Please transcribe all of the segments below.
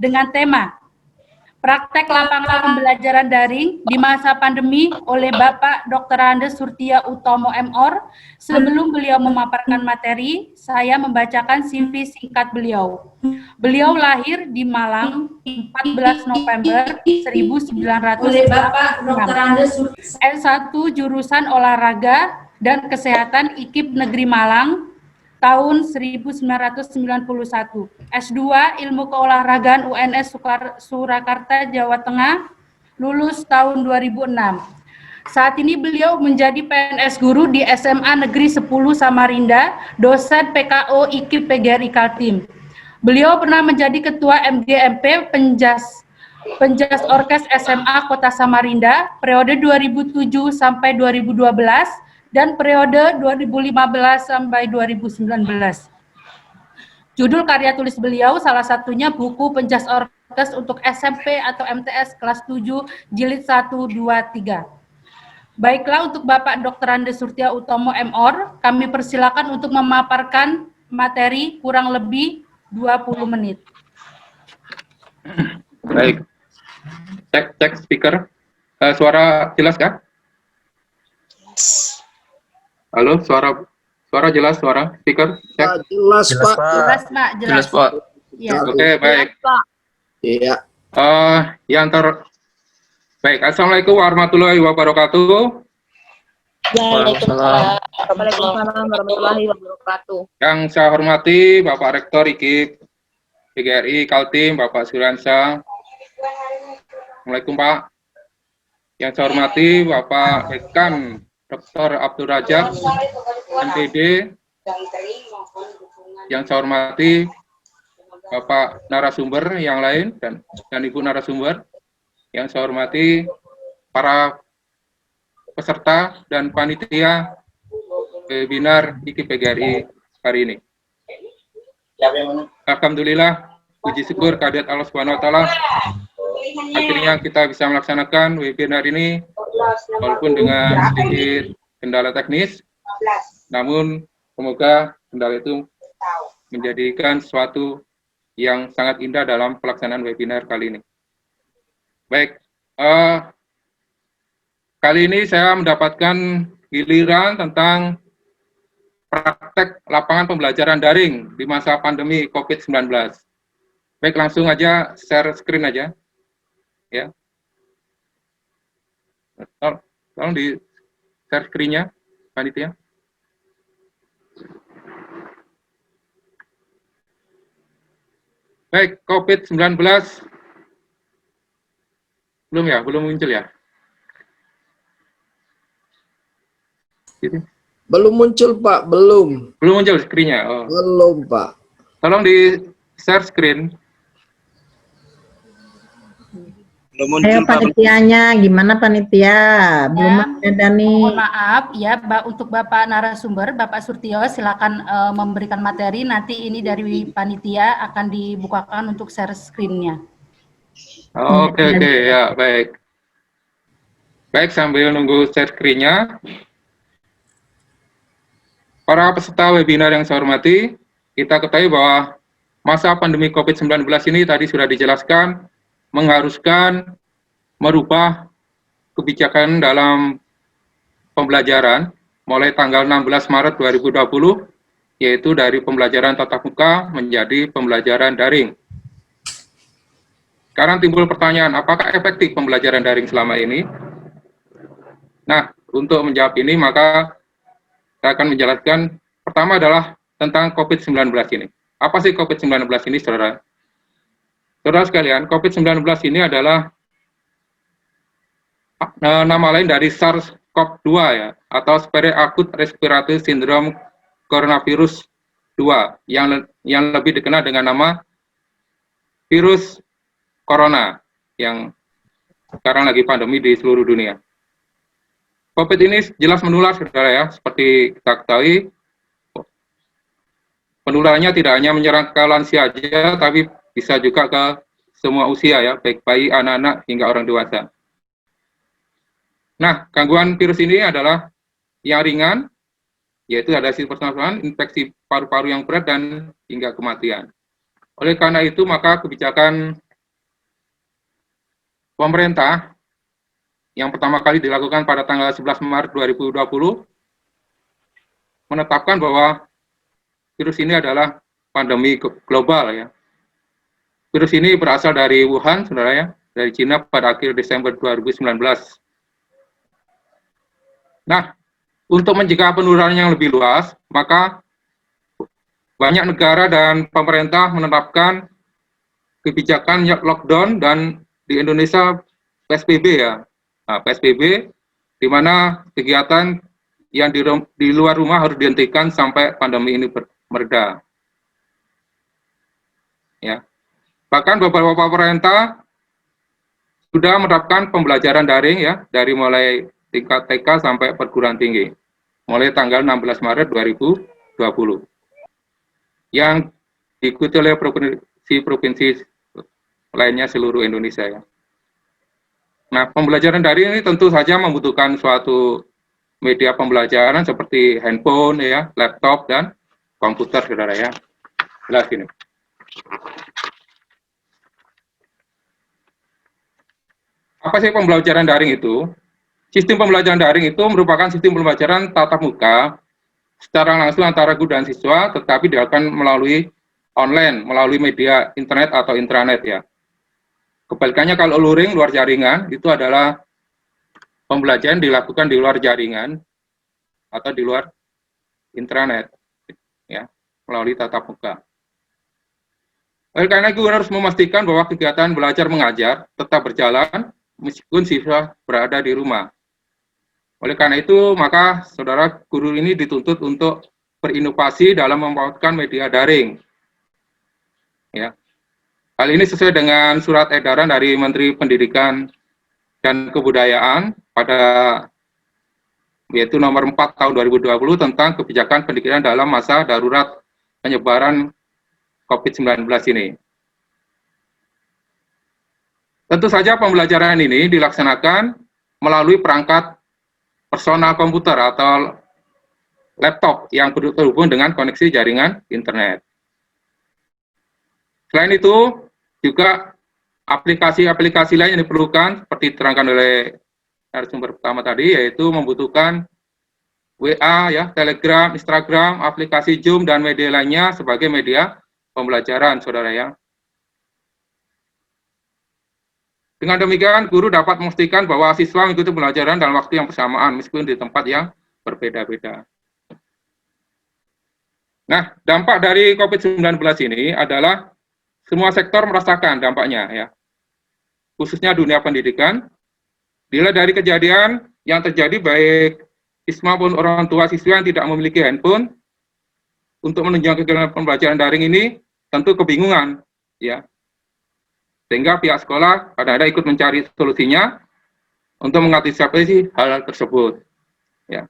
dengan tema Praktek Lapangan Pembelajaran Daring di Masa Pandemi oleh Bapak Dr. Andes Surtia Utomo MOr. Sebelum beliau memaparkan materi, saya membacakan CV singkat beliau. Beliau lahir di Malang 14 November 1996. S1 jurusan Olahraga dan Kesehatan IKIP Negeri Malang tahun 1991. S2 Ilmu Keolahragaan UNS Surakarta, Jawa Tengah, lulus tahun 2006. Saat ini beliau menjadi PNS guru di SMA Negeri 10 Samarinda, dosen PKO IKIP PGRI Kaltim. Beliau pernah menjadi Ketua MGMP Penjas Orkes SMA Kota Samarinda periode 2007 sampai 2012 dan periode 2015 sampai 2019. Judul karya tulis beliau salah satunya buku Penjas Orkes untuk SMP atau MTS kelas 7 jilid 1, 2, 3. Baiklah, untuk Bapak Dr. Andes Surtia Utomo MOr, kami persilakan untuk memaparkan materi kurang lebih 20 menit. Baik. Cek speaker. Suara jelas kah? Halo, suara jelas, suara speaker. Cek. Jelas, Pak. Jelas, Pak. Ya. Oke, baik. Iya. Baik, Assalamualaikum warahmatullahi wabarakatuh. Waalaikumsalam warahmatullahi wabarakatuh. Yang saya hormati Bapak Rektor IKIP PGRI Kaltim, Bapak Suriansyah. Assalamualaikum, Pak. Yang saya hormati Bapak Dekan Dr. Abdul Rajak, MPD. Yang saya hormati Bapak narasumber yang lain dan Ibu narasumber. Yang saya hormati para peserta dan panitia webinar IKIP PGRI hari ini. Alhamdulillah, puji syukur kehadirat Allah Subhanahu wa taala. Akhirnya kita bisa melaksanakan webinar ini walaupun dengan sedikit kendala teknis. Namun semoga kendala itu menjadikan sesuatu yang sangat indah dalam pelaksanaan webinar kali ini. Baik, kali ini saya mendapatkan giliran tentang praktek lapangan pembelajaran daring di masa pandemi COVID-19. Baik, langsung aja share screen aja. Ya. Tolong di share screen-nya, panitia. Baik, COVID-19 belum muncul ya? Gitu. Belum muncul, Pak. Belum. Belum muncul screen-nya. Oh. Belum, Pak. Tolong di share screen. Belum muncul, Pak. Panitianya, gimana panitia? Belum ada nih. Mohon maaf ya, untuk Bapak narasumber, Bapak Surtio, silakan memberikan materi. Nanti ini dari panitia akan dibukakan untuk share screen-nya. Oke, ya, baik. Baik, sambil nunggu share screen-nya. Para peserta webinar yang saya hormati, kita ketahui bahwa masa pandemi COVID-19 ini tadi sudah dijelaskan, mengharuskan merubah kebijakan dalam pembelajaran mulai tanggal 16 Maret 2020, yaitu dari pembelajaran tatap muka menjadi pembelajaran daring. Sekarang timbul pertanyaan, apakah efektif pembelajaran daring selama ini? Nah, untuk menjawab ini, maka saya akan menjelaskan, pertama adalah tentang COVID-19 ini. Apa sih COVID-19 ini, saudara? Saudara sekalian, COVID-19 ini adalah nama lain dari SARS-CoV-2 ya, atau Acute Respiratory Syndrome Coronavirus 2, yang lebih dikenal dengan nama virus corona, yang sekarang lagi pandemi di seluruh dunia. COVID ini jelas menular, saudara ya, seperti kita ketahui, penularannya tidak hanya menyerang ke lansia saja, tapi bisa juga ke semua usia ya, baik bayi, anak-anak, hingga orang dewasa. Nah, gangguan virus ini adalah yang ringan, yaitu ada persoalan infeksi paru-paru yang berat dan hingga kematian. Oleh karena itu, maka kebijakan pemerintah yang pertama kali dilakukan pada tanggal 11 Maret 2020 menetapkan bahwa virus ini adalah pandemi global ya. Virus ini berasal dari Wuhan, saudara ya, dari Cina pada akhir Desember 2019. Nah, untuk mencegah penularan yang lebih luas, maka banyak negara dan pemerintah menetapkan kebijakan lockdown dan di Indonesia PSBB ya. Nah, PSBB di mana kegiatan yang di luar rumah harus dihentikan sampai pandemi ini mereda. Ya. Bahkan beberapa pemerintah sudah menerapkan pembelajaran daring ya dari mulai tingkat TK sampai perguruan tinggi mulai tanggal 16 Maret 2020 yang diikuti oleh provinsi-provinsi lainnya seluruh Indonesia ya. Nah, pembelajaran daring ini tentu saja membutuhkan suatu media pembelajaran seperti handphone ya, laptop dan komputer, saudara ya. Jelas ini. Apa sih pembelajaran daring itu? Sistem pembelajaran daring itu merupakan sistem pembelajaran tatap muka secara langsung antara guru dan siswa, tetapi dilakukan melalui online, melalui media internet atau intranet ya. Kebalikannya kalau luring, luar jaringan, itu adalah pembelajaran dilakukan di luar jaringan atau di luar intranet ya, melalui tatap muka. Oleh karena itu harus memastikan bahwa kegiatan belajar mengajar tetap berjalan meskipun siswa berada di rumah. Oleh karena itu, maka saudara guru ini dituntut untuk berinovasi dalam memanfaatkan media daring. Ya. Hal ini sesuai dengan surat edaran dari Menteri Pendidikan dan Kebudayaan pada yaitu nomor 4 tahun 2020 tentang kebijakan pendidikan dalam masa darurat penyebaran COVID-19 ini. Tentu saja pembelajaran ini dilaksanakan melalui perangkat personal komputer atau laptop yang terhubung dengan koneksi jaringan internet. Selain itu, juga aplikasi-aplikasi lain yang diperlukan seperti diterangkan oleh narasumber pertama tadi, yaitu membutuhkan WA, ya, Telegram, Instagram, aplikasi Zoom, dan media lainnya sebagai media pembelajaran, saudara ya. Dengan demikian, guru dapat memastikan bahwa siswa mengikuti pembelajaran dalam waktu yang bersamaan, meskipun di tempat yang berbeda-beda. Nah, dampak dari COVID-19 ini adalah semua sektor merasakan dampaknya, ya. Khususnya dunia pendidikan, dilihat dari kejadian yang terjadi baik siswa maupun orang tua siswa yang tidak memiliki handphone, untuk menunjang kegiatan pembelajaran daring ini, tentu kebingungan, ya. Sehingga pihak sekolah kadang-kadang ikut mencari solusinya untuk mengantisipasi hal tersebut. Ya.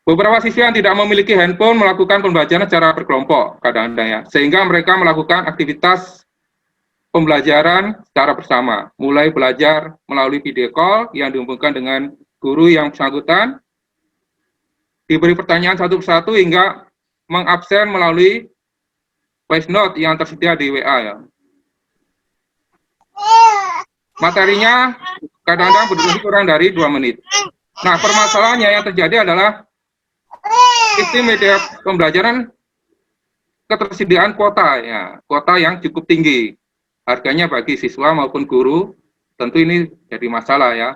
Beberapa siswa yang tidak memiliki handphone melakukan pembelajaran secara berkelompok kadang-kadang ya, sehingga mereka melakukan aktivitas pembelajaran secara bersama, mulai belajar melalui video call yang dihubungkan dengan guru yang bersangkutan, diberi pertanyaan satu persatu hingga mengabsen melalui voice note yang tersedia di WA ya. Materinya kadang-kadang berdurasi kurang dari 2 menit. Nah, permasalahannya yang terjadi adalah sistem media pembelajaran ketersediaan kuota ya, kuota yang cukup tinggi. Harganya bagi siswa maupun guru tentu ini jadi masalah ya.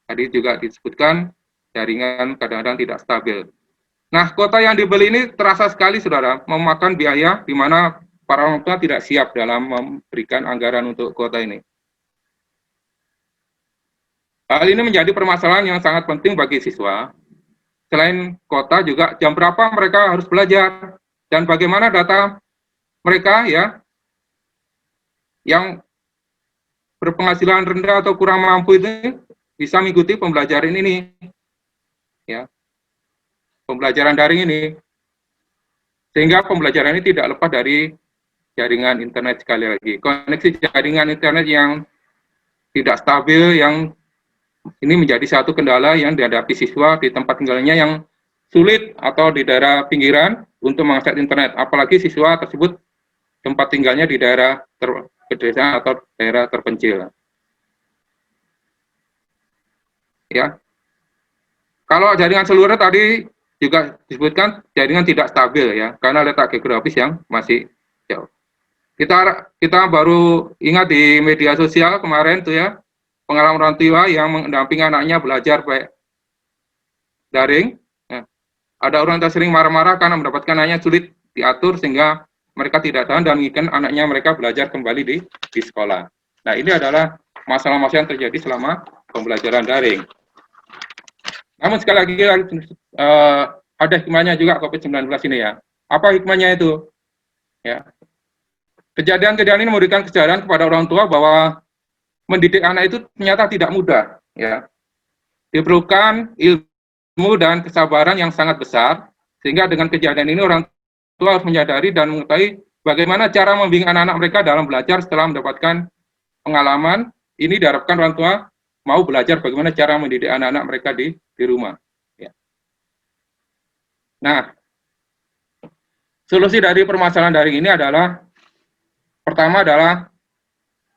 Tadi juga disebutkan jaringan kadang-kadang tidak stabil. Nah, kuota yang dibeli ini terasa sekali, saudara, memakan biaya di mana para orang tua tidak siap dalam memberikan anggaran untuk kuota ini. Hal ini menjadi permasalahan yang sangat penting bagi siswa. Selain kuota juga jam berapa mereka harus belajar dan bagaimana data mereka ya yang berpenghasilan rendah atau kurang mampu itu bisa mengikuti pembelajaran ini ya, pembelajaran daring ini, sehingga pembelajaran ini tidak lepas dari jaringan internet. Sekali lagi, koneksi jaringan internet yang tidak stabil, yang ini menjadi satu kendala yang dihadapi siswa di tempat tinggalnya yang sulit atau di daerah pinggiran untuk mengakses internet, apalagi siswa tersebut tempat tinggalnya di daerah pedesaan atau daerah terpencil. Ya. Kalau jaringan seluler tadi juga disebutkan jaringan tidak stabil ya, karena letak geografis yang masih jauh. Kita baru ingat di media sosial kemarin tuh ya, pengalaman orang tua yang mendampingi anaknya belajar baik daring. Ya. Ada orang tua sering marah-marah karena mendapatkan anaknya sulit diatur sehingga mereka tidak tahan dan menginginkan anaknya mereka belajar kembali di sekolah. Nah, ini adalah masalah-masalah yang terjadi selama pembelajaran daring. Namun sekali lagi ada hikmahnya juga COVID-19 ini ya. Apa hikmahnya itu? Ya. Kejadian-kejadian ini memberikan kesadaran kepada orang tua bahwa mendidik anak itu ternyata tidak mudah. Ya. Diperlukan ilmu dan kesabaran yang sangat besar, sehingga dengan kejadian ini orang tua harus menyadari dan mengetahui bagaimana cara membimbing anak-anak mereka dalam belajar setelah mendapatkan pengalaman. Ini diharapkan orang tua mau belajar bagaimana cara mendidik anak-anak mereka di rumah. Ya. Nah, solusi dari permasalahan daring ini adalah, pertama adalah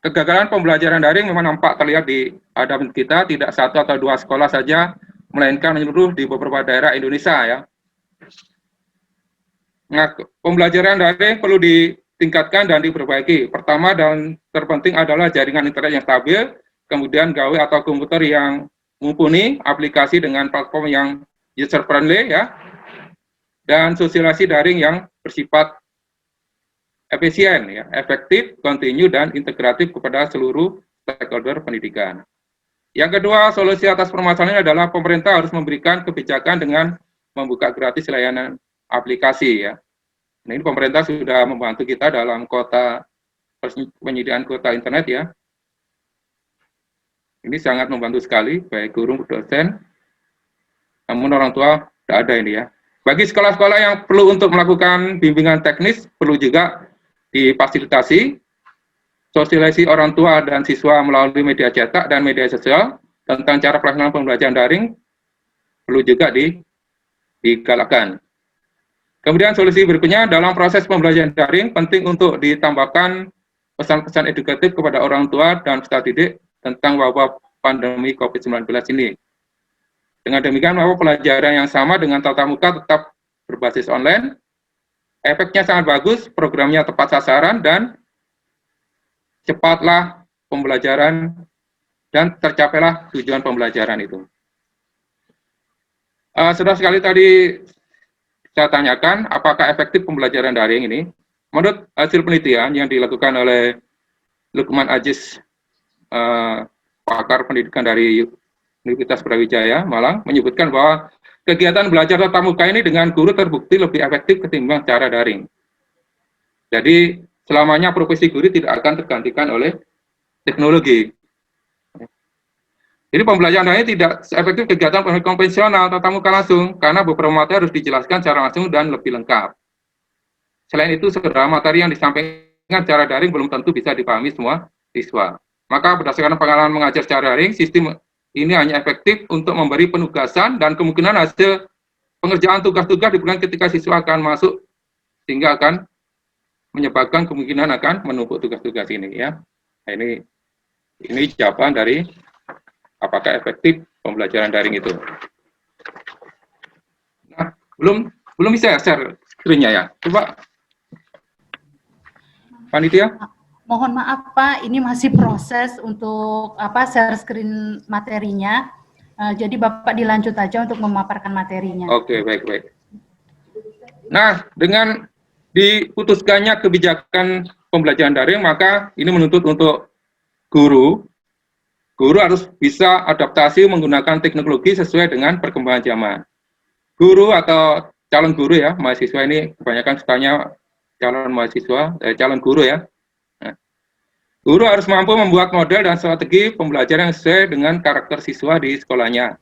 kegagalan pembelajaran daring memang nampak terlihat di hadapan kita, tidak satu atau dua sekolah saja, melainkan menyeluruh di beberapa daerah Indonesia ya. Nah, pembelajaran daring perlu ditingkatkan dan diperbaiki. Pertama dan terpenting adalah jaringan internet yang stabil, kemudian gawe atau komputer yang mumpuni, aplikasi dengan platform yang user friendly ya, dan sosialisasi daring yang bersifat efisien, ya, efektif, kontinu, dan integratif kepada seluruh stakeholder pendidikan. Yang kedua, solusi atas permasalahan ini adalah pemerintah harus memberikan kebijakan dengan membuka gratis layanan aplikasi. Ya. Nah, ini pemerintah sudah membantu kita dalam penyediaan kuota internet ya. Ini sangat membantu sekali, baik guru, dosen, namun orang tua tidak ada ini ya. Bagi sekolah-sekolah yang perlu untuk melakukan bimbingan teknis, perlu juga difasilitasi sosialisasi orang tua dan siswa melalui media cetak dan media sosial tentang cara pelaksanaan pembelajaran daring perlu juga digalakkan. Kemudian solusi berikutnya, dalam proses pembelajaran daring penting untuk ditambahkan pesan-pesan edukatif kepada orang tua dan peserta didik tentang wabah pandemi COVID-19 ini. Dengan demikian, bahwa pelajaran yang sama dengan tatap muka tetap berbasis online, efeknya sangat bagus, programnya tepat sasaran, dan cepatlah pembelajaran dan tercapailah tujuan pembelajaran itu. Sudah sekali tadi saya tanyakan, apakah efektif pembelajaran daring ini? Menurut hasil penelitian yang dilakukan oleh Lukman Aziz, pakar pendidikan dari Universitas Brawijaya, Malang, menyebutkan bahwa kegiatan belajar tatap muka ini dengan guru terbukti lebih efektif ketimbang cara daring. Jadi, selamanya profesi guru tidak akan tergantikan oleh teknologi. Jadi, pembelajaran daring tidak seefektif kegiatan konvensional tatap muka langsung, karena beberapa materi harus dijelaskan secara langsung dan lebih lengkap. Selain itu, saudara materi yang disampaikan secara daring belum tentu bisa dipahami semua siswa. Maka berdasarkan pengalaman mengajar secara daring, sistem ini hanya efektif untuk memberi penugasan dan kemungkinan hasil pengerjaan tugas-tugas diberikan ketika siswa akan masuk, sehingga akan menyebabkan kemungkinan akan menumpuk tugas-tugas ini ya. Nah, ini jawaban dari apakah efektif pembelajaran daring itu. Nah, belum bisa share screen-nya ya. Coba panitia. Mohon maaf Pak, ini masih proses untuk share screen materinya. Jadi Bapak dilanjut aja untuk memaparkan materinya. Oke, baik. Nah, dengan diputuskannya kebijakan pembelajaran daring, maka ini menuntut untuk guru harus bisa adaptasi menggunakan teknologi sesuai dengan perkembangan zaman. Guru atau calon guru ya, mahasiswa ini kebanyakan sukanya calon guru ya. Guru harus mampu membuat model dan strategi pembelajaran yang sesuai dengan karakter siswa di sekolahnya.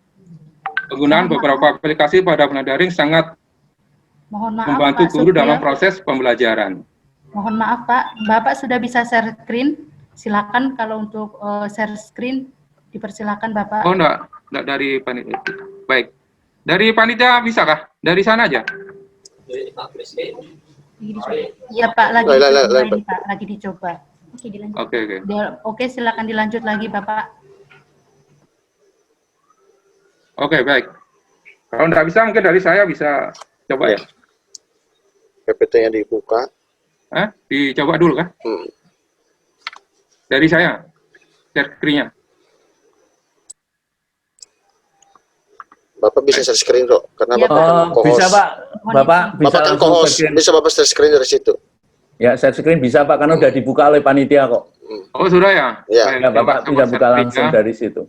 Penggunaan beberapa aplikasi pada pembelajaran daring sangat membantu guru dalam proses pembelajaran. Mohon maaf Pak, Bapak sudah bisa share screen? Silakan kalau untuk share screen, dipersilakan Bapak. Oh enggak dari panitia. Baik. Dari panitia bisa kah? Dari sana aja? Iya Pak, lagi Lain, dicoba lain, ini Pak, lagi dicoba. Oke, dilanjut. Oke, oke. Oke, silakan dilanjut lagi Bapak. Oke, baik. Kalau nggak bisa, mungkin dari saya bisa coba ya. PPT-nya dibuka. Dicoba dulu kah? Dari saya, share screen-nya. Bapak bisa share screen kok, karena Iya, Bapak kan co-host. Bisa Pak, Bapak bisa Bapak kan langsung co-host, share screen. bisa Bapak share screen dari situ. Ya, share screen bisa Pak, karena udah dibuka oleh panitia kok. Oh, sudah ya? Ya. Baik, Ya, Bapak coba bisa share buka langsung screen-nya. dari situ.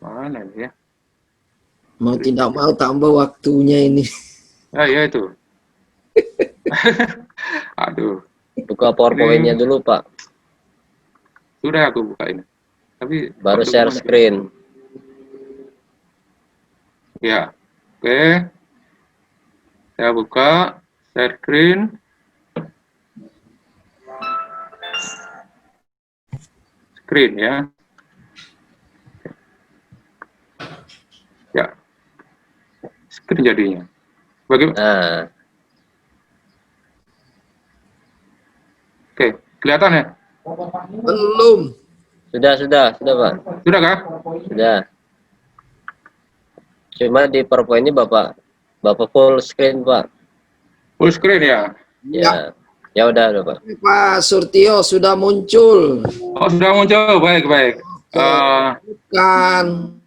Mana ini ya? Mau tidak mau tambah waktunya ini. Ya itu. Aduh, Buka PowerPoint-nya dulu, Pak. sudah aku buka ini. Tapi Baru share screen. Ya, oke. Saya buka share screen. Screen ya. Ya. Screen jadinya. Bagaimana? Nah, Oke, kelihatan ya? Belum. sudah, Pak. Sudah kah? Sudah. Cuma di PowerPoint ini Bapak full screen, Pak. Full screen ya? Ya. Ya udah, Pak. Pak Surtio sudah muncul. Oh, sudah muncul. Baik, baik. Kan.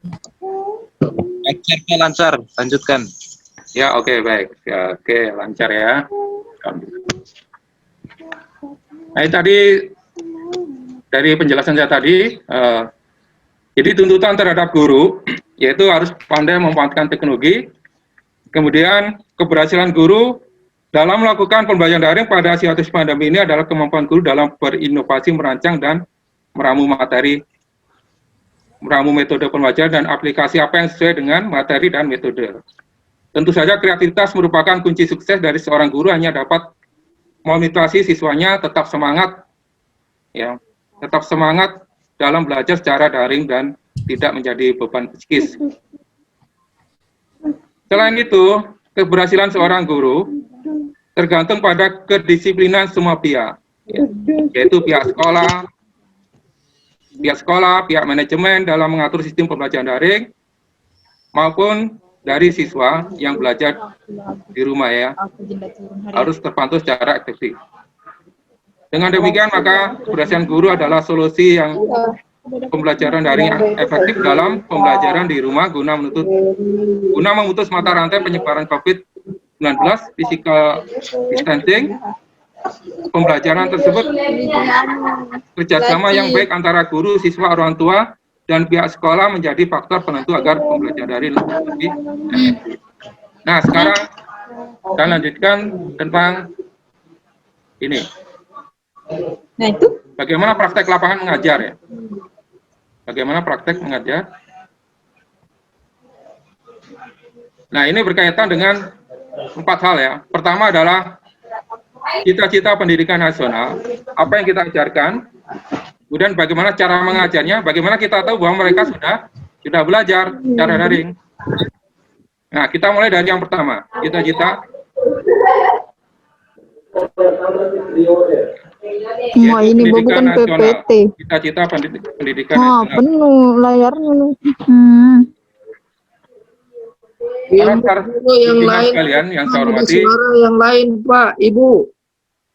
Lancar, lanjutkan. Ya, oke, baik. Ya, oke, lancar ya. Nah, tadi dari penjelasan saya tadi, jadi tuntutan terhadap guru yaitu harus pandai memanfaatkan teknologi, kemudian keberhasilan guru dalam melakukan pembelajaran daring pada situasi pandemi ini adalah kemampuan guru dalam berinovasi, merancang dan meramu materi, meramu metode pembelajaran dan aplikasi apa yang sesuai dengan materi dan metode. Tentu saja kreativitas merupakan kunci sukses dari seorang guru, hanya dapat memotivasi siswanya tetap semangat, ya, tetap semangat dalam belajar secara daring dan tidak menjadi beban psikis. Selain itu, keberhasilan seorang guru tergantung pada kedisiplinan semua pihak, yaitu pihak sekolah, pihak manajemen dalam mengatur sistem pembelajaran daring, maupun dari siswa yang belajar di rumah ya, harus terpantau secara efektif. Dengan demikian, maka keberhasilan guru adalah solusi yang pembelajaran daring yang efektif dalam pembelajaran di rumah guna memutus mata rantai penyebaran COVID-19, physical distancing. Pembelajaran tersebut kerjasama yang baik antara guru, siswa, orang tua, dan pihak sekolah menjadi faktor penentu agar pembelajaran daring lebih efektif. Nah, sekarang kita lanjutkan tentang ini. Nah, itu Bagaimana praktek lapangan mengajar ya? Bagaimana praktek mengajar? Nah, ini berkaitan dengan 4 hal ya. Pertama adalah cita-cita pendidikan nasional, apa yang kita ajarkan, kemudian bagaimana cara mengajarnya, bagaimana kita tahu bahwa mereka sudah belajar secara daring. Nah, kita mulai dari yang pertama, cita-cita. Wah, ini bukan PPT. Cita-cita pendidikan Wah, nasional. penuh layarnya nih. Para yang lain, kalian yang saya hormati, suara yang lain, Pak, Ibu.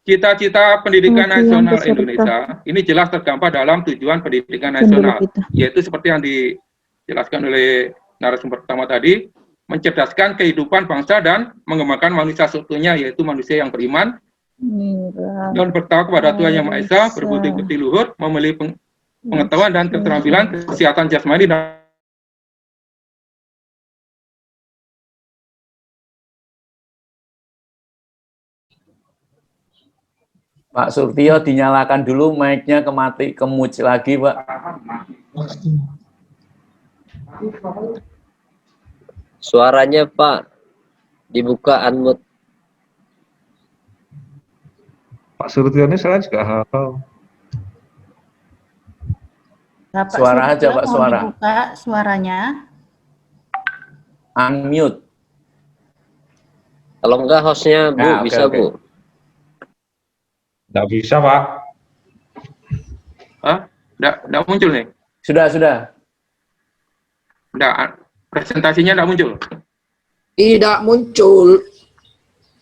cita-cita pendidikan Oke, yang nasional peserta. Indonesia ini jelas tergambar dalam tujuan pendidikan nasional, yaitu seperti yang dijelaskan oleh narasumber pertama tadi, mencerdaskan kehidupan bangsa dan mengembangkan manusia seutuhnya, yaitu manusia yang beriman dan bertakwa kepada Tuhan Yang Maha Esa, berbudi luhur, memiliki pengetahuan dan keterampilan, kesehatan jasmani dan Pak Surtio dinyalakan dulu mic-nya kemuc lagi, Pak. Suaranya, Pak, dibuka unmute. Pak Surtio ini saya juga hafal. Bapak Suara Surtio, aja, Pak, mohon suara. dibuka suaranya. Unmute. Kalau enggak hostnya Bu, Ya, oke, bisa oke. Bu. Nggak bisa, Pak. Nggak muncul nih. Sudah. Presentasinya nggak muncul. Tidak muncul.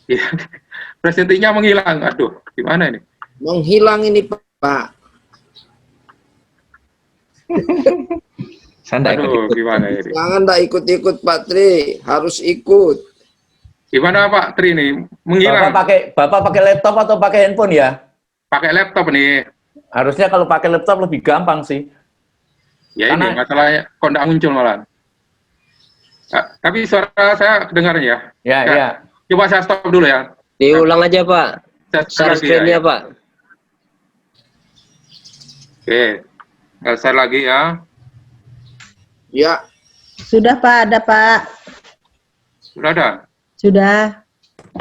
Ya, presentasinya menghilang. Aduh, gimana ini? Menghilang ini, Pak. Saya nggak Aduh, ikut-ikut. gimana ini? Jangan ndak ikut-ikut, Pak Tri. Harus ikut. Gimana Pak Tri nih? Menghilang. Bapak pakai laptop atau pakai handphone ya? Pakai laptop nih. Harusnya kalau pakai laptop lebih gampang sih. Ya ini masalahnya kok nggak muncul malah. Tapi suara saya kedengaran ya? Ya. Coba saya stop dulu ya. Diulang aja Pak. Share screen-nya Pak. Oke. Share lagi ya. Ya. Sudah Pak, ada Pak. Sudah ada? Sudah.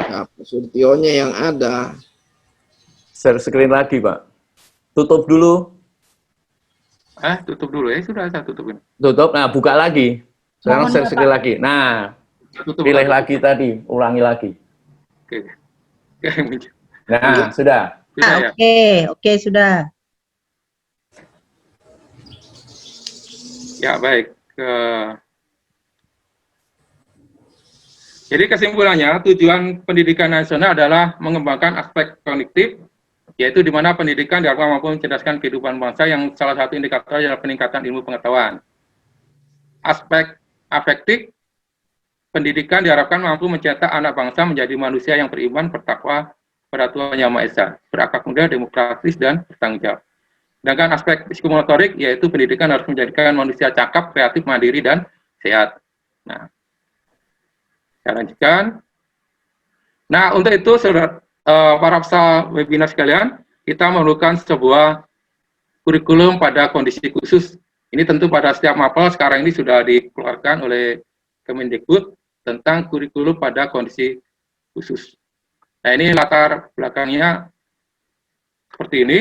Ya, Pak Surtionya yang ada. Share screen lagi, Pak. Tutup dulu. Tutup dulu ya. Sudah saya tutupin. Tutup, nah buka lagi. Sekarang Mohon share ya, screen Pak. lagi. Nah, Tutup pilih lagi tadi, ulangi lagi. Oke. Muncul. Nah, sudah. Sudah ya. Oke, sudah. Ya, baik. Jadi kesimpulannya, tujuan pendidikan nasional adalah mengembangkan aspek kognitif, yaitu di mana pendidikan diharapkan mampu mencerdaskan kehidupan bangsa yang salah satu indikator adalah peningkatan ilmu pengetahuan. Aspek afektif, pendidikan diharapkan mampu mencetak anak bangsa menjadi manusia yang beriman, bertakwa pada Tuhan Yang Maha Esa, berakhlak mulia, demokratis, dan bertanggung jawab. Sedangkan aspek psikomotorik, yaitu pendidikan harus menjadikan manusia cakap, kreatif, mandiri, dan sehat. Nah, saya lanjutkan. Nah, untuk itu, saudara, para peserta webinar sekalian, kita memerlukan sebuah kurikulum pada kondisi khusus. Ini tentu pada setiap mapel sekarang ini sudah dikeluarkan oleh Kemendikbud tentang kurikulum pada kondisi khusus. Nah, ini latar belakangnya seperti ini.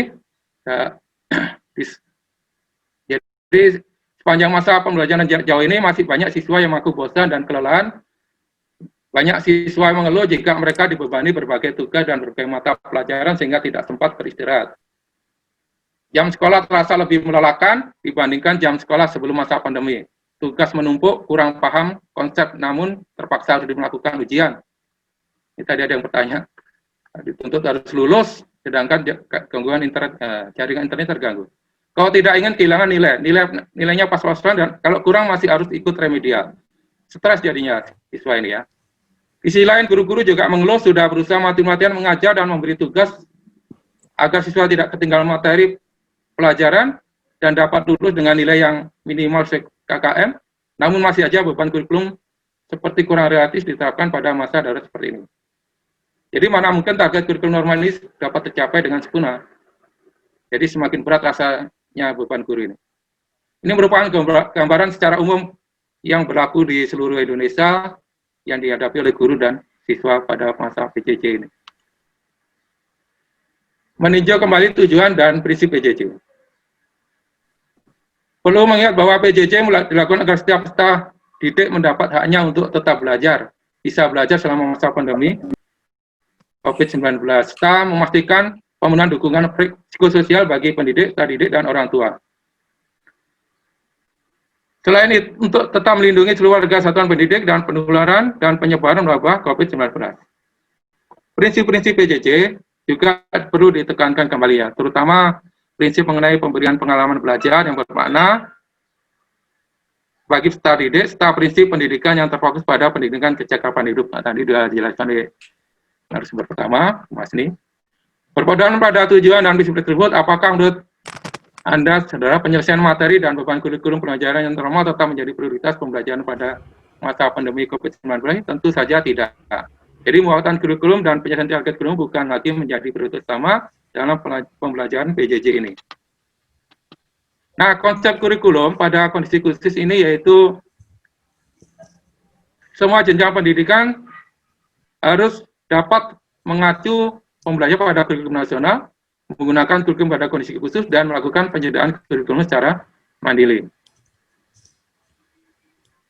Jadi sepanjang masa pembelajaran jarak jauh ini masih banyak siswa yang mengaku bosan dan kelelahan. Banyak siswa yang mengeluh jika mereka dibebani berbagai tugas dan berbagai mata pelajaran sehingga tidak sempat beristirahat. Jam sekolah terasa lebih melelahkan dibandingkan jam sekolah sebelum masa pandemi. Tugas menumpuk, kurang paham konsep, namun terpaksa harus melakukan ujian. Ini tadi ada yang bertanya. Dituntut harus lulus, sedangkan gangguan internet, jaringan internet terganggu. Kalau tidak ingin kehilangan nilainya pas-pasan, dan kalau kurang masih harus ikut remedial. Stres jadinya siswa ini ya. Di sisi lain, guru-guru juga mengeluh sudah berusaha mati-matian mengajar dan memberi tugas agar siswa tidak ketinggalan materi pelajaran dan dapat lulus dengan nilai yang minimal KKM, namun masih saja beban kurikulum seperti kurang realistis diterapkan pada masa darurat seperti ini. Jadi mana mungkin target kurikulum normal ini dapat tercapai dengan sempurna. Jadi semakin berat rasanya beban guru ini. Ini merupakan gambaran secara umum yang berlaku di seluruh Indonesia yang dihadapi oleh guru dan siswa pada masa PJJ ini. Meninjau kembali tujuan dan prinsip PJJ. Perlu mengingat bahwa PJJ dilakukan agar setiap peserta didik mendapat haknya untuk tetap belajar, bisa belajar selama masa pandemi COVID-19, serta memastikan pemenuhan dukungan psikososial bagi pendidik, peserta didik, dan orang tua. Selain itu, untuk tetap melindungi seluruh warga satuan pendidik dan penularan dan penyebaran wabah COVID-19. Prinsip-prinsip PJJ juga perlu ditekankan kembali ya, terutama prinsip mengenai pemberian pengalaman belajar yang bermakna bagi peserta didik, serta prinsip pendidikan yang terfokus pada pendidikan kecakapan hidup. Nah, tadi sudah dijelaskan oleh narasumber pertama, Mas Ni. Berpedoman pada tujuan dan prinsip tersebut, apakah menurut Anda, saudara, penyelesaian materi dan beban kurikulum pelajaran yang normal tetap menjadi prioritas pembelajaran pada masa pandemi COVID-19? Tentu saja tidak. Jadi, muatan kurikulum dan penyelesaian target kurikulum bukan lagi menjadi prioritas utama dalam pembelajaran PJJ ini. Nah, konsep kurikulum pada kondisi khusus ini yaitu semua jenjang pendidikan harus dapat mengacu pembelajaran pada kurikulum nasional, menggunakan kurikulum pada kondisi khusus, dan melakukan penyediaan kurikulum secara mandiri.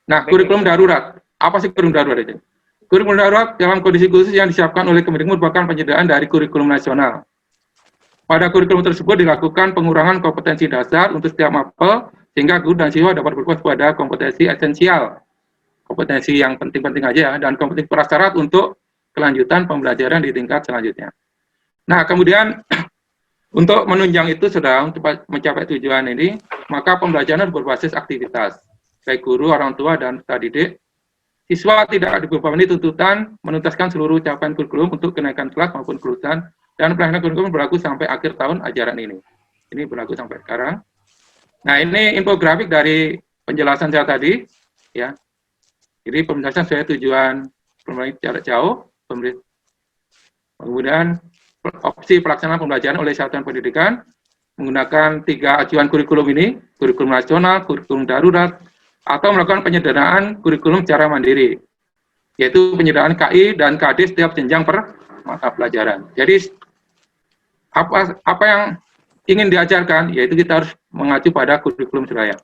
Nah, kurikulum darurat. Apa sih kurikulum darurat itu? Kurikulum darurat dalam kondisi khusus yang disiapkan oleh Kemendikbud merupakan penyediaan dari kurikulum nasional. Pada kurikulum tersebut dilakukan pengurangan kompetensi dasar untuk setiap mapel, sehingga guru dan siswa dapat berfokus pada kompetensi esensial, kompetensi yang penting-penting aja ya, dan kompetensi prasyarat untuk kelanjutan pembelajaran di tingkat selanjutnya. Nah, kemudian untuk menunjang itu sudah untuk mencapai tujuan ini, maka pembelajaran berbasis aktivitas, baik guru, orang tua, dan peserta didik. Siswa tidak dibebani tuntutan menuntaskan seluruh capaian kurikulum untuk kenaikan kelas maupun kelulusan, dan pelaksanaan kurikulum berlaku sampai akhir tahun ajaran ini. Ini berlaku sampai sekarang. Nah, ini infografik dari penjelasan saya tadi, ya. Jadi penjelasan saya tujuan pembelajaran jarak jauh, kemudian opsi pelaksanaan pembelajaran oleh satuan pendidikan menggunakan 3 acuan kurikulum ini, kurikulum nasional, kurikulum darurat, atau melakukan penyederhanaan kurikulum secara mandiri, yaitu penyederhanaan KI dan KD setiap jenjang per mata pelajaran. Jadi apa yang ingin diajarkan, yaitu kita harus mengacu pada kurikulum Surabaya.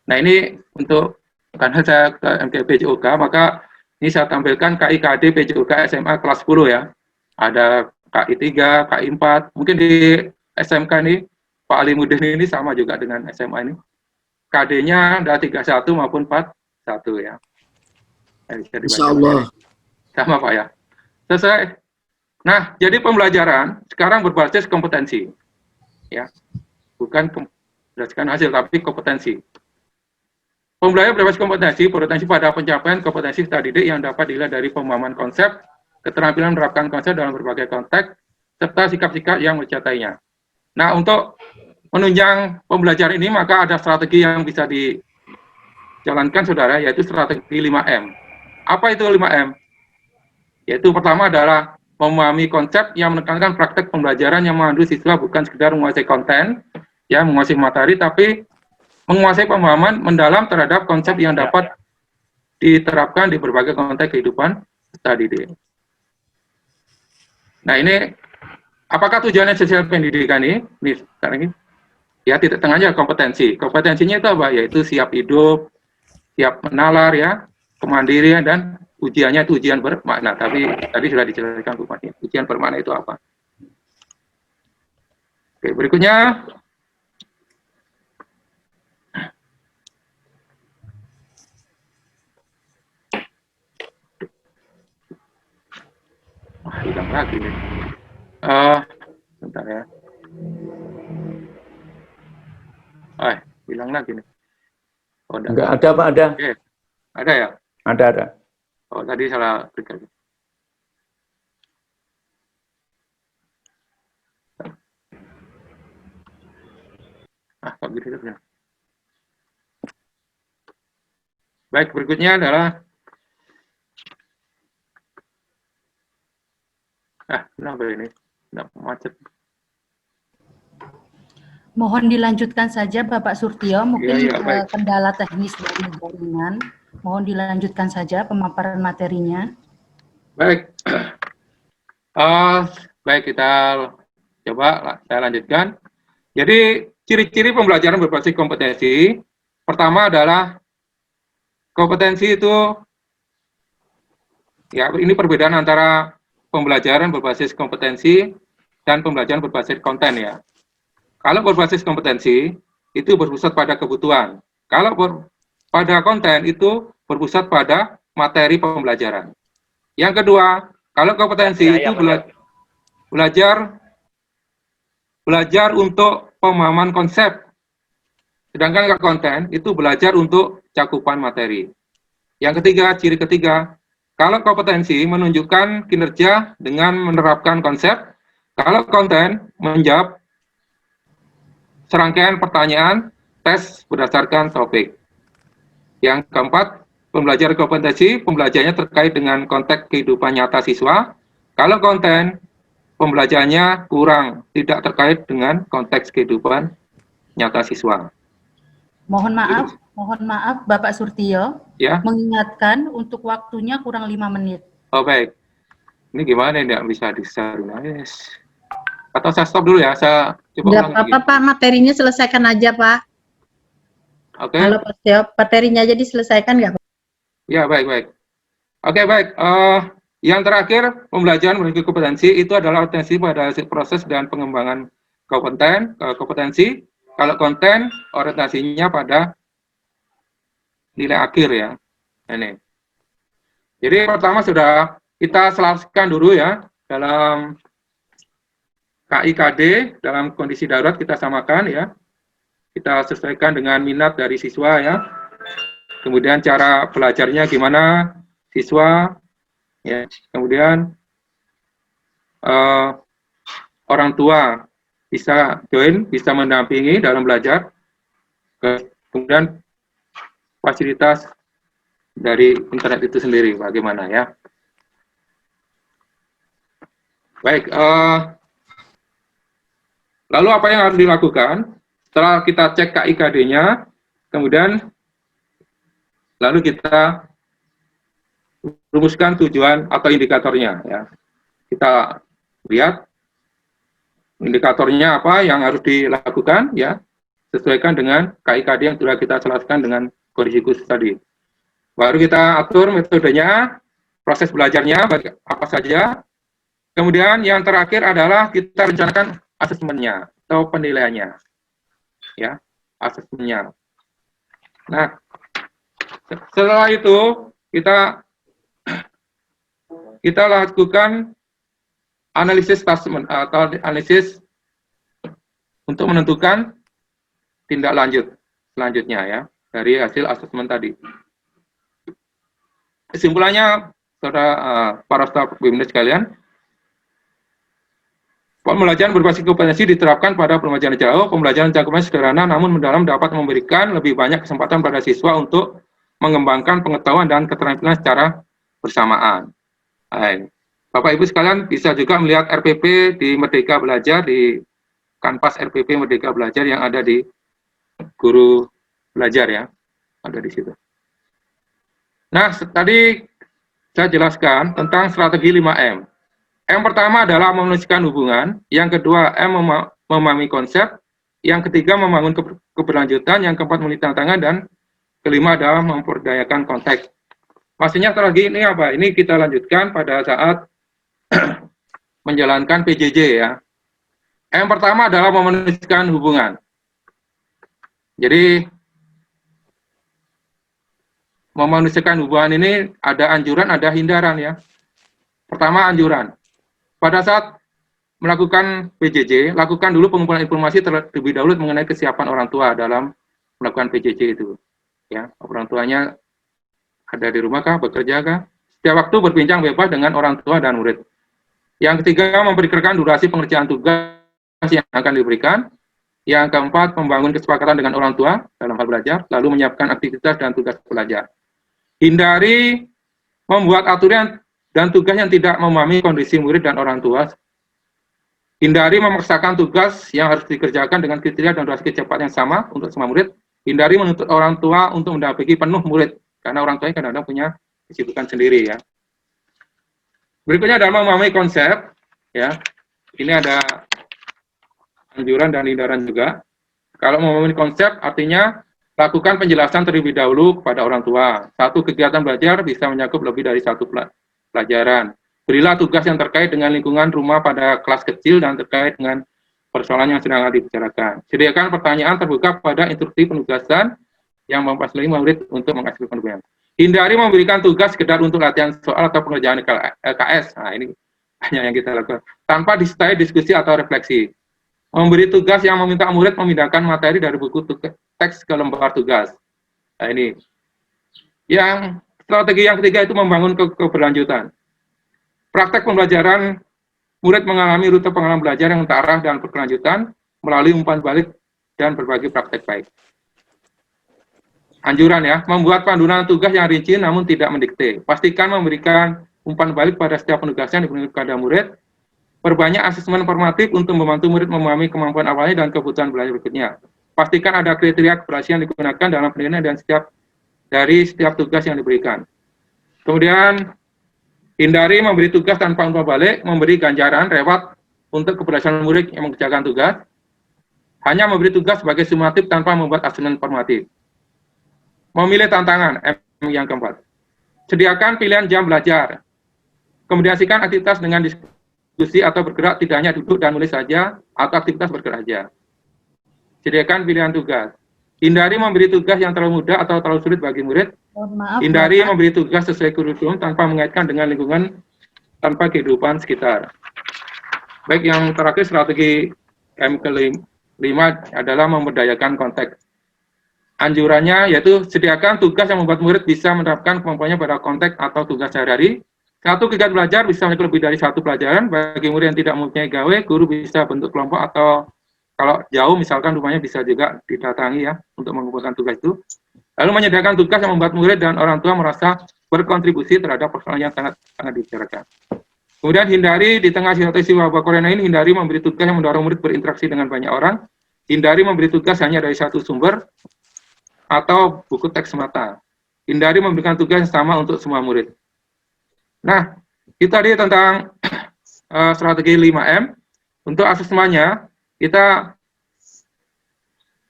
Nah, ini untuk karena saya ke MK PJOK, maka ini saya tampilkan KI KD PJOK SMA kelas 10 ya. Ada KI 3, KI 4, mungkin di SMK ini Pak Alimuddin ini sama juga dengan SMA ini. KD-nya ada 31 maupun 41 ya. Insya Allah. Sama Pak ya. Selesai. Nah, jadi pembelajaran sekarang berbasis kompetensi. Ya. Bukan berdasarkan hasil, tapi kompetensi. Pembelajaran berbasis kompetensi pada pencapaian kompetensi peserta didik yang dapat dilihat dari pemahaman konsep, keterampilan menerapkan konsep dalam berbagai konteks, serta sikap-sikap yang mencintainya. Nah, untuk menunjang pembelajaran ini, maka ada strategi yang bisa dijalankan, saudara, yaitu strategi 5M. Apa itu 5M? Yaitu pertama adalah memahami konsep yang menekankan praktek pembelajaran yang memandu siswa bukan sekedar menguasai konten, ya, menguasai materi, tapi menguasai pemahaman mendalam terhadap konsep yang dapat diterapkan di berbagai konteks kehidupan peserta didik. Nah, ini apakah tujuan esensial pendidikan ini? Nih, sekarang ini. Ya, titik tengahnya kompetensi. Kompetensinya itu apa? Yaitu siap hidup, siap menalar, ya, kemandirian, dan ujiannya itu ujian bermakna. Tapi tadi sudah dijelaskan Bupati. Ujian bermakna itu apa? Oke, berikutnya. Wah, hilang lagi nih. Bentar ya. Hilang lagi nih. Oh, enggak ada, Pak, ada. Oke. Ada ya? Ada. Oh, tadi salah klik lagi. Kok gitu ya? Baik, berikutnya adalah kenapa ini? Kenapa macet? Mohon dilanjutkan saja Bapak Surtio, mungkin baik. kendala teknis dari jaringan. Mohon dilanjutkan saja pemaparan materinya. Baik. Baik, kita coba saya lanjutkan. Jadi, ciri-ciri pembelajaran berbasis kompetensi. Pertama adalah kompetensi itu, ya, ini perbedaan antara pembelajaran berbasis kompetensi dan pembelajaran berbasis konten, ya. Kalau berbasis kompetensi, itu berpusat pada kebutuhan. Kalau pada konten, itu berpusat pada materi pembelajaran. Yang kedua, kalau kompetensi itu belajar untuk pemahaman konsep. Sedangkan kalau konten, itu belajar untuk cakupan materi. Yang ketiga, ciri ketiga, kalau kompetensi menunjukkan kinerja dengan menerapkan konsep, kalau konten menjawab serangkaian pertanyaan tes berdasarkan topik. Yang keempat, pembelajaran kompetensi, pembelajarannya terkait dengan konteks kehidupan nyata siswa. Kalau konten, pembelajarannya kurang, tidak terkait dengan konteks kehidupan nyata siswa. Mohon maaf Bapak Surtio, Ya. mengingatkan untuk waktunya kurang 5 menit. Oh, baik. Ini gimana ini nggak bisa di-share? Yes. Atau saya stop dulu ya, saya coba Enggak ulang apa-apa lagi. Pak, materinya selesaikan aja Pak. Oke, Kalau Pak Setio, materinya aja diselesaikan nggak Pak? ya baik. Oke, baik. Yang terakhir, pembelajaran memiliki kompetensi itu adalah orientasi pada proses dan pengembangan kompetensi. Kalau konten, orientasinya pada nilai akhir ya. Ini. Jadi pertama sudah kita selaraskan dulu ya dalam KIKD, dalam kondisi darurat kita samakan ya. Kita sesuaikan dengan minat dari siswa ya. Kemudian cara belajarnya gimana siswa ya. Kemudian orang tua bisa join, bisa mendampingi dalam belajar. Kemudian fasilitas dari internet itu sendiri bagaimana ya. Baik, lalu apa yang harus dilakukan? Setelah kita cek KIKD-nya, kemudian lalu kita rumuskan tujuan atau indikatornya ya. Kita lihat indikatornya apa yang harus dilakukan ya, sesuaikan dengan KIKD yang sudah kita jelaskan dengan kondisi khusus tadi. Baru kita atur metodenya, proses belajarnya apa saja. Kemudian yang terakhir adalah kita rencanakan asesmennya atau penilaiannya. Ya, asesmennya. Nah, setelah itu kita lakukan analisis assessment atau analisis untuk menentukan tindak lanjut selanjutnya ya dari hasil asesmen tadi. Kesimpulannya, para staf BIMDes sekalian, pembelajaran berbasis kompetensi diterapkan pada pembelajaran jauh. Pembelajaran cakupannya sederhana namun mendalam dapat memberikan lebih banyak kesempatan pada siswa untuk mengembangkan pengetahuan dan keterampilan secara bersamaan. Baik. Bapak Ibu sekalian bisa juga melihat RPP di Merdeka Belajar, di kanvas RPP Merdeka Belajar yang ada di Guru Belajar ya, ada di situ. Nah, tadi saya jelaskan tentang strategi 5M. M pertama adalah menuliskan hubungan, yang kedua M memahami konsep, yang ketiga membangun keberlanjutan, yang keempat memiliki tantangan, dan kelima adalah memperdayakan konteks. Maksudnya strategi ini apa? Ini kita lanjutkan pada saat menjalankan PJJ ya. M pertama adalah menuliskan hubungan. Jadi memanusiakan hubungan ini ada anjuran, ada hindaran ya. Pertama anjuran. Pada saat melakukan PJJ, lakukan dulu pengumpulan informasi terlebih dahulu mengenai kesiapan orang tua dalam melakukan PJJ itu. Ya, orang tuanya ada di rumah kah, bekerja kah? Setiap waktu berbincang bebas dengan orang tua dan murid. Yang ketiga, memperkirakan durasi pengerjaan tugas yang akan diberikan. Yang keempat, membangun kesepakatan dengan orang tua dalam hal belajar, lalu menyiapkan aktivitas dan tugas belajar. Hindari membuat aturan dan tugas yang tidak memahami kondisi murid dan orang tua. Hindari memaksakan tugas yang harus dikerjakan dengan kriteria dan durasi kecepatan yang sama untuk semua murid. Hindari menuntut orang tua untuk mendampingi penuh murid, karena orang tuanya kadang-kadang punya kesibukan sendiri ya. Berikutnya adalah memahami konsep, ya. Ini ada anjuran dan hindaran juga. Kalau memahami konsep, artinya lakukan penjelasan terlebih dahulu kepada orang tua. Satu kegiatan belajar bisa mencakup lebih dari satu pelajaran. Berilah tugas yang terkait dengan lingkungan rumah pada kelas kecil dan terkait dengan persoalan yang sedang dibicarakan. Sediakan pertanyaan terbuka pada instruksi penugasan yang memfasilitasi murid untuk menghasilkan hubungan. Hindari memberikan tugas sekedar untuk latihan soal atau pengerjaan LKS. Nah, ini hanya yang kita lakukan. Tanpa disertai diskusi atau refleksi. Memberi tugas yang meminta murid memindahkan materi dari buku teks ke lembar tugas. Nah, ini. Yang strategi yang ketiga itu membangun keberlanjutan. Praktek pembelajaran, murid mengalami rute pengalaman belajar yang terarah dan berkelanjutan melalui umpan balik dan berbagai praktek baik. Anjuran ya, membuat panduan tugas yang rinci namun tidak mendikte. Pastikan memberikan umpan balik pada setiap penugasan yang diberikan kepada murid. Perbanyak asesmen formatif untuk membantu murid memahami kemampuan awalnya dan kebutuhan belajar berikutnya. Pastikan ada kriteria keberhasilan yang digunakan dalam penilaian dan setiap tugas yang diberikan. Kemudian, Hindari memberi tugas tanpa umpan balik, memberi ganjaran reward untuk keberhasilan murid yang mengerjakan tugas. Hanya memberi tugas sebagai sumatif tanpa membuat asesmen formatif. Memilih tantangan, M yang keempat. Sediakan pilihan jam belajar. Kombinasikan aktivitas dengan diskusi atau bergerak, tidak hanya duduk dan menulis saja, atau aktivitas bergerak saja. Sediakan pilihan tugas. Hindari memberi tugas yang terlalu mudah atau terlalu sulit bagi murid. Hindari memberi tugas sesuai kurikulum tanpa mengaitkan dengan lingkungan tanpa kehidupan sekitar. Baik, yang terakhir strategi M kelima adalah memberdayakan konteks. Anjurannya yaitu sediakan tugas yang membuat murid bisa menerapkan kemampuannya pada konteks atau tugas sehari-hari. Satu kegiatan belajar bisa mencakup lebih dari satu pelajaran. Bagi murid yang tidak mempunyai gawe, guru bisa bentuk kelompok atau kalau jauh misalkan rumahnya bisa juga didatangi ya untuk mengumpulkan tugas itu. Lalu menyediakan tugas yang membuat murid dan orang tua merasa berkontribusi terhadap persoalan yang sangat dibicarakan. Kemudian hindari di tengah situasi wabah corona ini, hindari memberi tugas yang mendorong murid berinteraksi dengan banyak orang. Hindari memberi tugas hanya dari satu sumber atau buku teks semata. Hindari memberikan tugas yang sama untuk semua murid. Nah, itu tadi tentang strategi 5M. Untuk asesmennya, kita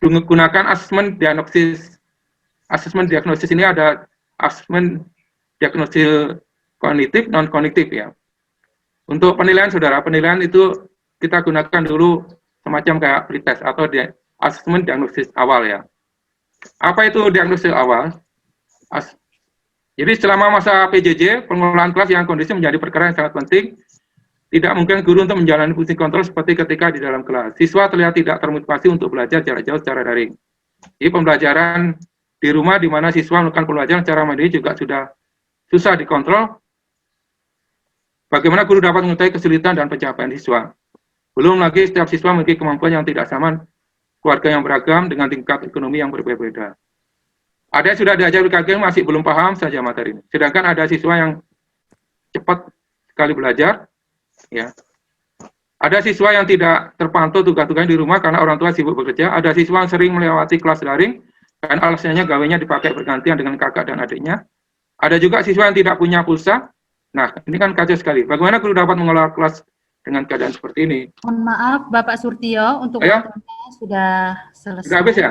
menggunakan asesmen diagnosis. Asesmen diagnosis ini ada asesmen diagnosis kognitif, non-kognitif ya. Untuk penilaian saudara, penilaian itu kita gunakan dulu semacam kayak pretest atau asesmen diagnosis awal ya. Apa itu diagnosis awal? Jadi selama masa PJJ, pengelolaan kelas yang kondisi menjadi perkara yang sangat penting. Tidak mungkin guru untuk menjalani fungsi kontrol seperti ketika di dalam kelas. Siswa terlihat tidak termotivasi untuk belajar jarak jauh secara daring. Jadi pembelajaran di rumah di mana siswa melakukan pembelajaran secara mandiri juga sudah susah dikontrol. Bagaimana guru dapat mengetahui kesulitan dan pencapaian siswa? Belum lagi setiap siswa memiliki kemampuan yang tidak sama, keluarga yang beragam dengan tingkat ekonomi yang berbeda-beda. Ada yang sudah diajar BKG masih belum paham saja materi ini. Sedangkan ada siswa yang cepat sekali belajar, ya. Ada siswa yang tidak terpantau tugas-tugasnya di rumah karena orang tua sibuk bekerja. Ada siswa yang sering melewati kelas daring dan alasannya gawainya dipakai bergantian dengan kakak dan adiknya. Ada juga siswa yang tidak punya pulsa. Nah, ini kan kacau sekali. Bagaimana guru dapat mengelola kelas dengan keadaan seperti ini? Mohon maaf, Bapak Surtio, untuk waktunya sudah selesai. Sudah habis ya?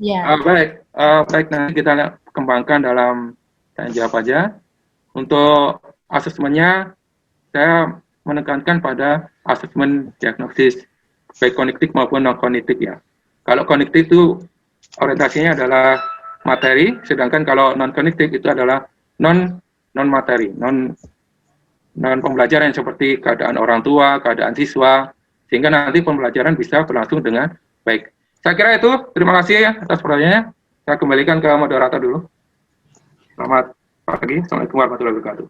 Ya. Baik, nanti kita kembangkan dalam tanya jawab aja. Untuk asesmennya, saya menekankan pada asesmen diagnosis, baik kognitif maupun non-kognitif ya. Kalau kognitif itu orientasinya adalah materi, sedangkan kalau non-kognitif itu adalah non-materi, non pembelajaran seperti keadaan orang tua, keadaan siswa, sehingga nanti pembelajaran bisa berlangsung dengan baik. Saya kira itu, terima kasih ya atas pertanyaannya. Saya kembalikan ke moderator dulu. Selamat pagi, Assalamualaikum warahmatullahi wabarakatuh.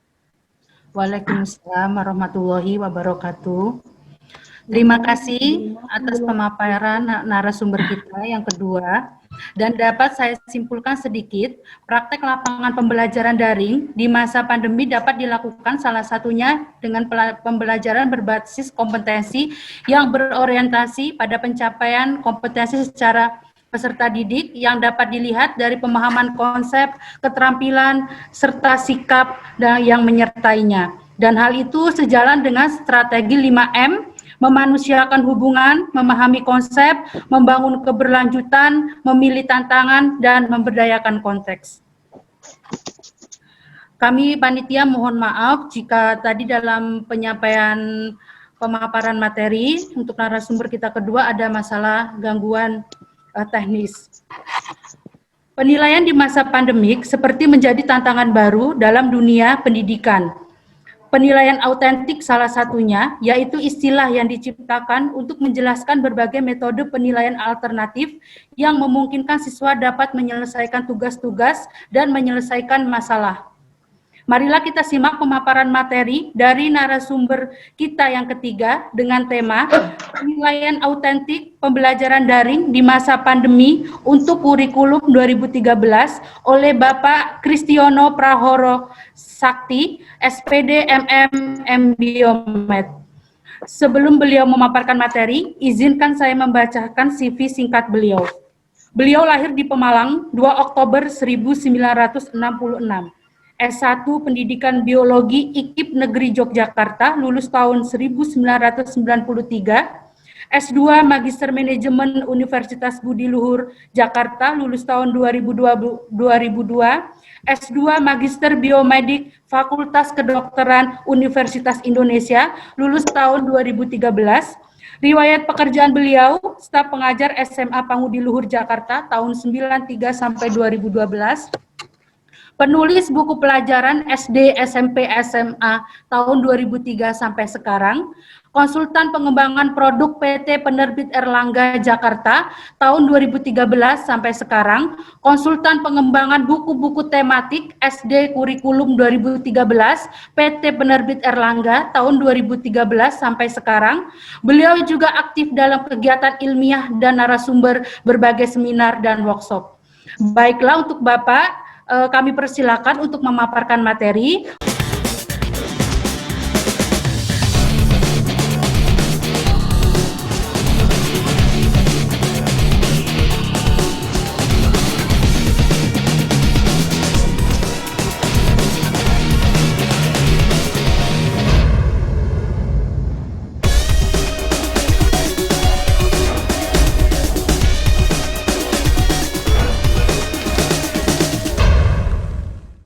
Waalaikumsalam warahmatullahi wabarakatuh. Terima kasih atas pemaparan narasumber kita yang kedua. Dan dapat saya simpulkan sedikit, praktek lapangan pembelajaran daring di masa pandemi dapat dilakukan salah satunya dengan pembelajaran berbasis kompetensi yang berorientasi pada pencapaian kompetensi secara peserta didik yang dapat dilihat dari pemahaman konsep, keterampilan, serta sikap yang menyertainya. Dan hal itu sejalan dengan strategi 5M, memanusiakan hubungan, memahami konsep, membangun keberlanjutan, memilih tantangan, dan memberdayakan konteks. Kami panitia mohon maaf jika tadi dalam penyampaian pemaparan materi untuk narasumber kita kedua ada masalah gangguan teknis. Penilaian di masa pandemik seperti menjadi tantangan baru dalam dunia pendidikan. Penilaian autentik salah satunya, yaitu istilah yang diciptakan untuk menjelaskan berbagai metode penilaian alternatif yang memungkinkan siswa dapat menyelesaikan tugas-tugas dan menyelesaikan masalah. Marilah kita simak pemaparan materi dari narasumber kita yang ketiga dengan tema penilaian autentik pembelajaran daring di masa pandemi untuk kurikulum 2013 oleh Bapak Kristiono Prahoro Sakti, SPD MM Biomed. Sebelum beliau memaparkan materi, izinkan saya membacakan CV singkat beliau. Beliau lahir di Pemalang 2 Oktober 1966. S1 Pendidikan Biologi IKIP Negeri Yogyakarta, lulus tahun 1993. S2 Magister Manajemen Universitas Budi Luhur Jakarta, lulus tahun 2002. S2 Magister Biomedik Fakultas Kedokteran Universitas Indonesia, lulus tahun 2013. Riwayat pekerjaan beliau, staf pengajar SMA Pangudi Luhur Jakarta tahun 93 sampai 2012. Penulis buku pelajaran SD, SMP, SMA tahun 2003 sampai sekarang. Konsultan pengembangan produk PT Penerbit Erlangga Jakarta tahun 2013 sampai sekarang. Konsultan pengembangan buku-buku tematik SD Kurikulum 2013 PT Penerbit Erlangga tahun 2013 sampai sekarang. Beliau juga aktif dalam kegiatan ilmiah dan narasumber berbagai seminar dan workshop. Baiklah, untuk Bapak, kami persilakan untuk memaparkan materi.